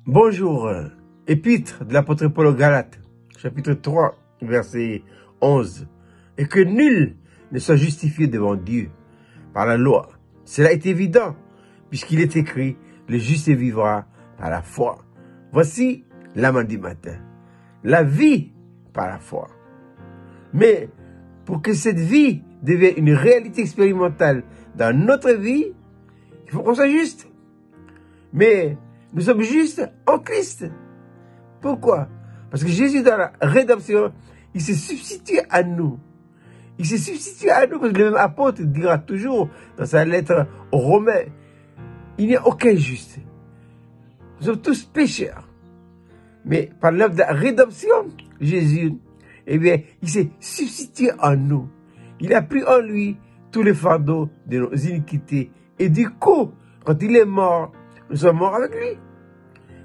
Bonjour, épître de l'apôtre Paul aux Galates, chapitre 3, verset 11. Et que nul ne soit justifié devant Dieu par la loi. Cela est évident, puisqu'il est écrit, le juste vivra par la foi. Voici l'amende du matin. La vie par la foi. Mais pour que cette vie devienne une réalité expérimentale dans notre vie, il faut qu'on soit juste. Mais nous sommes justes en Christ. Pourquoi? Parce que Jésus, dans la rédemption, il s'est substitué à nous. Il s'est substitué à nous, parce que le même apôtre dira toujours dans sa lettre aux Romains, il n'y a aucun juste. Nous sommes tous pécheurs. Mais par l'œuvre de la rédemption, Jésus, eh bien, il s'est substitué en nous. Il a pris en lui tous les fardeaux de nos iniquités. Et du coup, quand il est mort, nous sommes morts avec lui.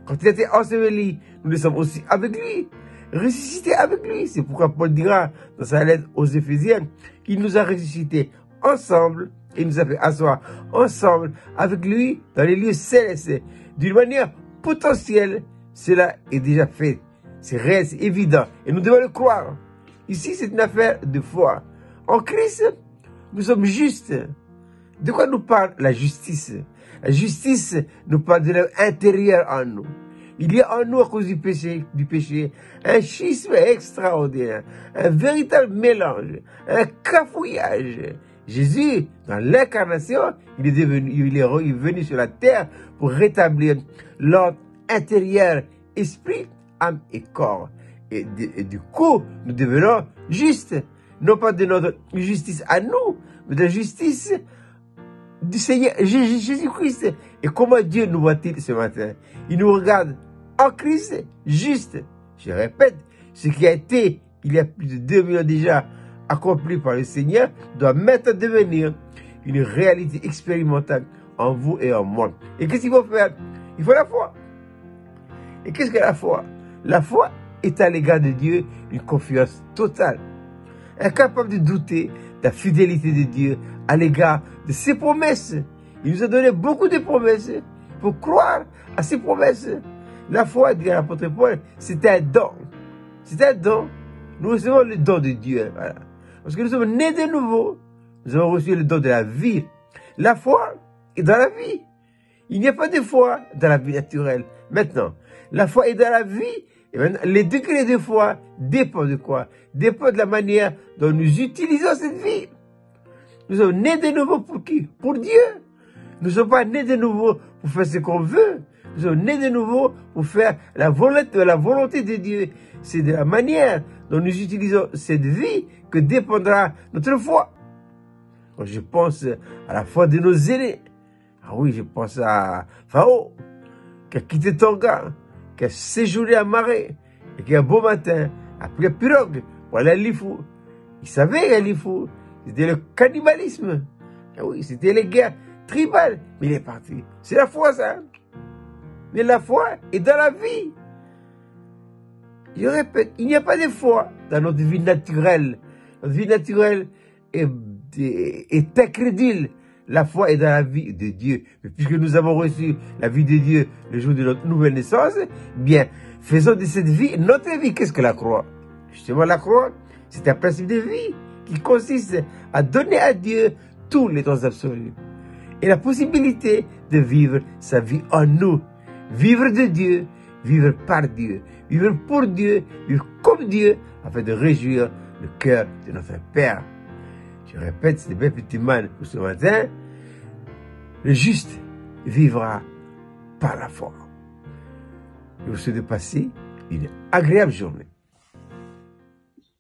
Quand il a été enseveli, nous le sommes aussi avec lui. Ressuscités avec lui. C'est pourquoi Paul dira dans sa lettre aux Éphésiens qu'il nous a ressuscités ensemble et nous a fait asseoir ensemble avec lui dans les lieux célestes. D'une manière potentielle, cela est déjà fait. C'est réel, c'est évident. Et nous devons le croire. Ici, c'est une affaire de foi. En Christ, nous sommes justes. De quoi nous parle la justice? La justice nous parle de l'intérieur en nous. Il y a en nous, à cause du péché, un schisme extraordinaire, un véritable mélange, un cafouillage. Jésus, dans l'incarnation, il est venu sur la terre pour rétablir l'ordre intérieur, esprit, âme et corps. Et du coup, nous devenons justes. Non pas de notre justice à nous, mais de la justice du Seigneur Jésus-Christ. Et comment Dieu nous voit-il ce matin? Il nous regarde en Christ juste. Je répète, ce qui a été, il y a plus de 2000 ans déjà, accompli par le Seigneur, doit maintenant devenir une réalité expérimentale en vous et en moi. Et qu'est-ce qu'il faut faire? Il faut la foi. Et qu'est-ce que la foi? La foi est à l'égard de Dieu une confiance totale. Incapable de douter de la fidélité de Dieu à l'égard de ses promesses. Il nous a donné beaucoup de promesses. Il faut croire à ses promesses. La foi, dit l'apôtre Paul, c'est un don. C'est un don. Nous recevons le don de Dieu. Voilà. Parce que nous sommes nés de nouveau. Nous avons reçu le don de la vie. La foi est dans la vie. Il n'y a pas de foi dans la vie naturelle. Maintenant, la foi est dans la vie. Et maintenant, les degrés de foi dépendent de quoi? Dépendent de la manière dont nous utilisons cette vie. Nous sommes nés de nouveau pour qui? Pour Dieu. Nous ne sommes pas nés de nouveau pour faire ce qu'on veut. Nous sommes nés de nouveau pour faire la volonté de Dieu. C'est de la manière dont nous utilisons cette vie que dépendra notre foi. Quand je pense à la foi de nos aînés. Ah oui, je pense à Pharaon, qui a quitté Tonga, qui a séjourné à Marais, et qui un beau matin a pris la pirogue pour aller à Lifou. Il savait à Lifou, c'était le cannibalisme. Ah oui, c'était les guerres tribales. Mais il est parti. C'est la foi, ça. Mais la foi est dans la vie. Je répète, il n'y a pas de foi dans notre vie naturelle. Notre vie naturelle est incrédule. La foi est dans la vie de Dieu. Mais puisque nous avons reçu la vie de Dieu le jour de notre nouvelle naissance, bien, faisons de cette vie notre vie. Qu'est-ce que la croix? Justement, la croix, c'est un principe de vie qui consiste à donner à Dieu tous les temps absolus. Et la possibilité de vivre sa vie en nous. Vivre de Dieu, vivre par Dieu, vivre pour Dieu, vivre comme Dieu, afin de réjouir le cœur de notre Père. Je répète, c'est bien petit man pour ce matin. Le juste vivra par la foi. Je vous souhaite de passer une agréable journée.